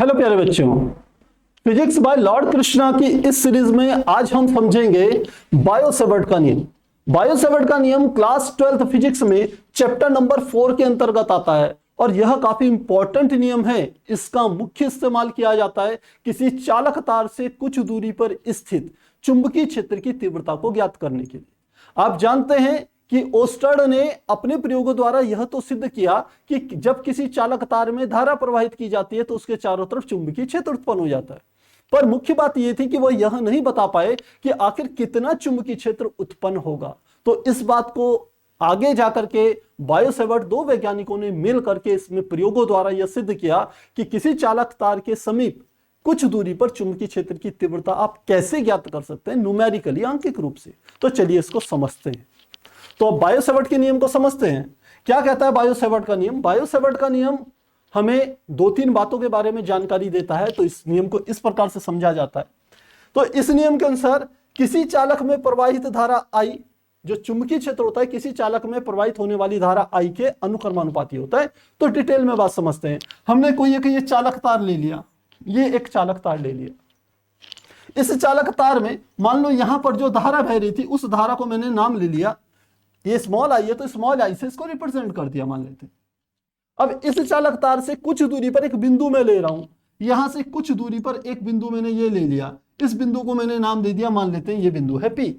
Hello प्यारे बच्चों, physics bye Lord Krishna की इस सीरीज में आज हम समझेंगे बायो-सेवर्ट का नियम। बायो-सेवर्ट का नियम क्लास 12th फिजिक्स में चैप्टर नंबर 4 के अंतर्गत आता है और यह काफी इंपॉर्टेंट नियम है। इसका मुख्य इस्तेमाल किया जाता है किसी चालक तार से कुछ दूरी पर स्थित चुंबकीय क्षेत्र की तीव्रता को ज्ञात करने के लिए। आप जानते हैं कि ओस्टर्ड ने अपने प्रयोगों द्वारा यह तो सिद्ध किया कि जब किसी चालक तार में धारा प्रवाहित की जाती है तो उसके चारों तरफ चुंबकीय क्षेत्र उत्पन्न हो जाता है, पर मुख्य बात यह थी कि वह यह नहीं बता पाए कि आखिर कितना चुंबकीय क्षेत्र उत्पन्न होगा। तो इस बात को आगे जाकर के बायो-सेवर्ट दो वैज्ञानिकों ने मिल करके इसमें प्रयोगों द्वारा यह सिद्ध किया कि किसी चालक तार के समीप कुछ दूरी पर चुंबकीय क्षेत्र की तीव्रता आप कैसे ज्ञात कर सकते हैं, न्यूमेरिकली, आंकिक रूप से। तो चलिए इसको समझते हैं। तो बायो-सेवर्ट के नियम को समझते हैं। क्या कहता है बायो-सेवर्ट का नियम? बायो-सेवर्ट का नियम हमें दो तीन बातों के बारे में जानकारी देता है। तो इस नियम को इस प्रकार से समझा जाता है। तो इस नियम के अनुसार किसी चालक में प्रवाहित धारा I, जो चुंबकीय क्षेत्र होता है, किसी चालक में प्रवाहित होने वाली धारा I के अनुक्रमानुपाती होता है। तो डिटेल में बात समझते हैं। हमने कोई एक ये चालक तार ले लिया, ये एक चालक तार ले लिया। इस चालक तार में मान लो यहां पर जो धारा बह रही थी उस धारा को मैंने नाम ले लिया, ये स्मॉल आई है तो स्मॉल आई से इसको रिप्रेजेंट कर दिया, मान लेते हैं। अब इस चालक तार से कुछ दूरी पर एक बिंदु मैं ले रहा हूं, यहां से कुछ दूरी पर एक बिंदु मैंने ये ले लिया, इस बिंदु को मैंने नाम दे दिया, मान लेते हैं ये बिंदु है P।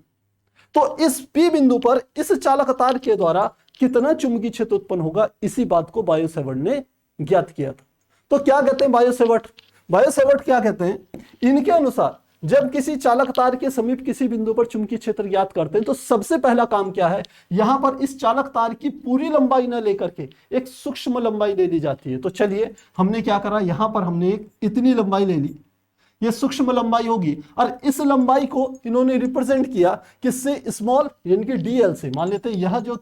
तो इस P बिंदु पर इस चालक तार के द्वारा कितना चुंबकीय क्षेत्र उत्पन्न होगा, इसी बात को बायो-सेवर्ट ने ज्ञात किया था। तो क्या कहते हैं बायो-सेवर्ट? बायो-सेवर्ट क्या कहते हैं? इनके अनुसार जब किसी चालक तार के समीप किसी बिंदु पर चुंबकीय क्षेत्र ज्ञात करते हैं तो सबसे पहला काम क्या है, यहां पर इस चालक तार की पूरी लंबाई न लेकर के एक सूक्ष्म लंबाई ले ली जाती है। तो चलिए हमने क्या करा, यहां पर हमने एक इतनी लंबाई ले ली, ये सूक्ष्म लंबाई होगी, और इस लंबाई को इन्होंने रिप्रेजेंट किया किससे? स्मॉल यानी कि DL से। मान लेते हैं यह जो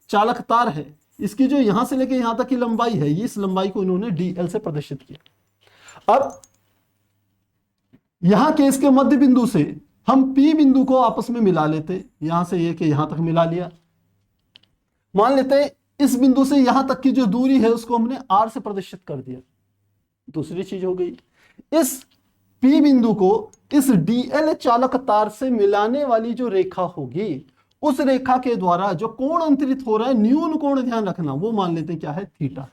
चालक तार है इसकी जो यहां से लेके यहां तक की लंबाई है, इस लंबाई को इन्होंने DL से प्रदर्शित किया। अब यहां के इसके मध्य बिंदु से हम P बिंदु को आपस में मिला लेते, यहां से ये के यहां तक मिला लिया। मान लेते हैं इस बिंदु से यहां तक की जो दूरी है उसको हमने R से प्रदर्शित कर दिया। दूसरी चीज हो गई, इस P बिंदु को इस DL चालक तार से मिलाने वाली जो रेखा होगी उस रेखा के द्वारा जो कोण अंतरित हो रहा है, न्यून कोण ध्यान रखना, वो मान लेते हैं क्या है? थीटा।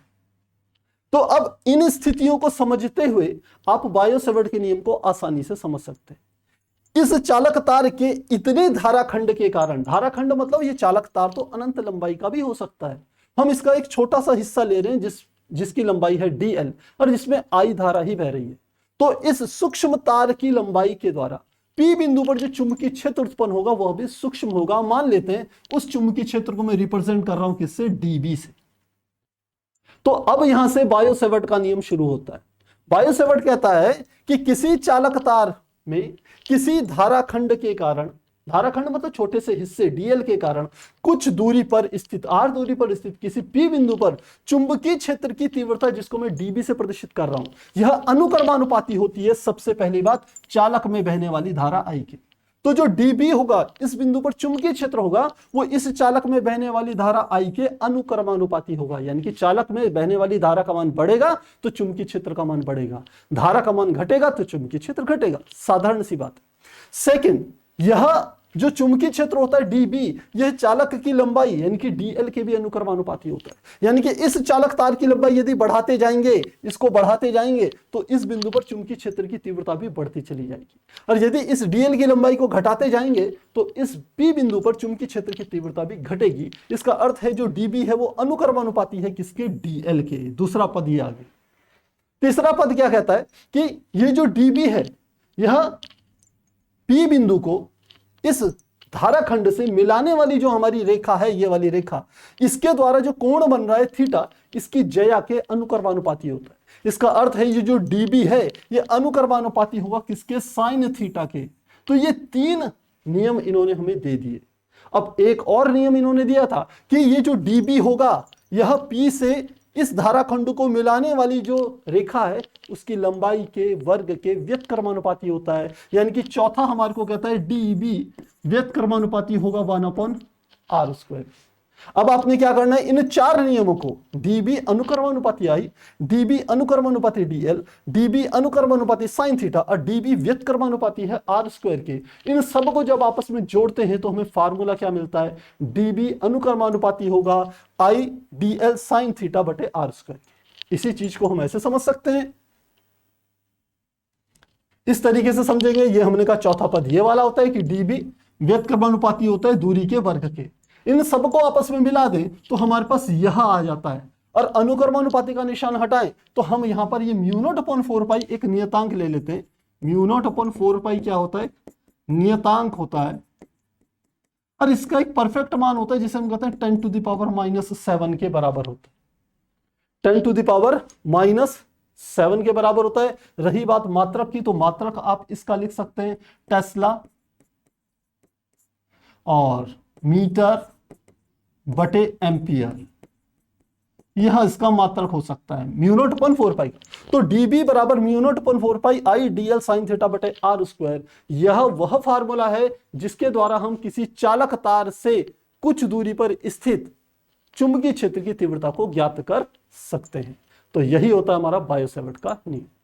तो अब इन स्थितियों को समझते हुए आप बायो-सेवर्ट के नियम को आसानी से समझ सकते हैं। इस चालक तार के इतने धाराखंड के कारण, धाराखंड मतलब ये चालक तार तो अनंत लंबाई का भी हो सकता है, हम इसका एक छोटा सा हिस्सा ले रहे हैं जिसकी लंबाई है DL और जिसमें I धारा ही बह रही है। तो इस सूक्ष्म तार की लंबाई के द्वारा P बिंदु पर जो चुंबकीय क्षेत्र उत्पन्न होगा वह भी सूक्ष्म होगा। मान लेते हैं उस चुंबकीय क्षेत्र को मैं रिप्रेजेंट कर रहा हूं किससे? DB से। तो अब यहां से बायो-सेवर्ट का नियम शुरू होता है। बायो-सेवर्ट कहता है कि किसी चालक तार में किसी धाराखंड के कारण, धाराखंड मतलब छोटे से हिस्से DL के कारण कुछ दूरी पर स्थित, R दूरी पर स्थित किसी P बिंदु पर चुंबकीय क्षेत्र की तीव्रता, जिसको मैं DB से प्रदर्शित कर रहा हूं, यह अनुक्रमानुपाती होती है सबसे पहली बात चालक में बहने वाली धारा I की। तो जो DB होगा, इस बिंदु पर चुंबकीय क्षेत्र होगा, वो इस चालक में बहने वाली धारा I के अनुक्रमानुपाती होगा। यानी कि चालक में बहने वाली धारा का मान बढ़ेगा तो चुंबकीय क्षेत्र का मान बढ़ेगा, धारा का मान घटेगा तो चुंबकीय क्षेत्र घटेगा। साधारण सी बात है। सेकंड, यह जो चुंबकीय क्षेत्र होता है DB, यह चालक की लंबाई यानी कि DL के भी अनुक्रमानुपाती होता है। यानी कि इस चालक तार की लंबाई यदि बढ़ाते जाएंगे, इसको बढ़ाते जाएंगे, तो इस बिंदु पर चुंबकीय क्षेत्र की तीव्रता भी बढ़ती चली जाएगी। और यदि इस DL की लंबाई को घटाते जाएंगे तो इस P बिंदु पर चुंबकीय क्षेत्र की तीव्रता भी घटेगी। इसका अर्थ है जो DB है वो अनुक्रमानुपाती है किसके? DL के। दूसरा पद ही आगे। तीसरा पद क्या कहता है कि ये जो DB है यह P बिंदु को इस धाराखंड से मिलाने वाली जो हमारी रेखा है, ये वाली रेखा, इसके द्वारा जो कोण बन रहा है थीटा, इसकी ज्या के अनुक्रमानुपाती होता है। इसका अर्थ है ये जो DB है ये अनुक्रमानुपाती होगा किसके? साइन थीटा के। तो ये तीन नियम इन्होंने हमें दे दिए। अब एक और नियम इन्होंने दिया था कि ये जो DB होगा यह P से इस धाराखंड को मिलाने वाली जो रेखा है उसकी लंबाई के वर्ग के व्यतक्रमानुपाती होता है। यानी कि चौथा हमारे को कहता है DB व्यतक्रमानुपाती होगा 1/r²। अब आपने क्या करना है, इन चार नियमों को, dB अनुक्रमानुपाती I, dB अनुक्रमानुपाती dl, dB अनुक्रमानुपाती sin theta और dB व्युत्क्रमानुपाती है r स्क्वायर के, इन सब को जब आपस में जोड़ते हैं तो हमें फार्मूला क्या मिलता है, dB अनुक्रमानुपाती होगा I dl sin थीटा बटे r स्क्वायर। इसी चीज को हम ऐसे समझ सकते हैं, इस तरीके से समझेंगे। ये हमने कहा चौथा पद ये वाला होता है कि dB व्युत्क्रमानुपाती होता है दूरी के वर्ग के। इन सबको आपस में मिला दें तो हमारे पास यह आ जाता है, और अनुक्रमानुपाती का निशान हटाएं तो हम यहां पर ये μ0/4π एक नियतांक ले लेते हैं। μ0/4π क्या होता है, नियतांक होता है, और इसका एक परफेक्ट मान होता है जिसे हम कहते हैं 10⁻⁻7 के बराबर होता है। 10⁻⁻7 के बराबर होता है। रही बात मात्रक की, तो मात्रक आप इसका लिख सकते हैं टेस्ला और मीटर बटे एम्पियर, यह इसका मात्रक हो सकता है μ0/4π। तो dB बराबर μ0/4π I dl sin थीटा बटे r स्क्वायर, यह वह फार्मूला है जिसके द्वारा हम किसी चालक तार से कुछ दूरी पर स्थित चुंबकीय क्षेत्र की तीव्रता को ज्ञात कर सकते हैं। तो यही होता है हमारा बायो-सैवर्ट का नियम।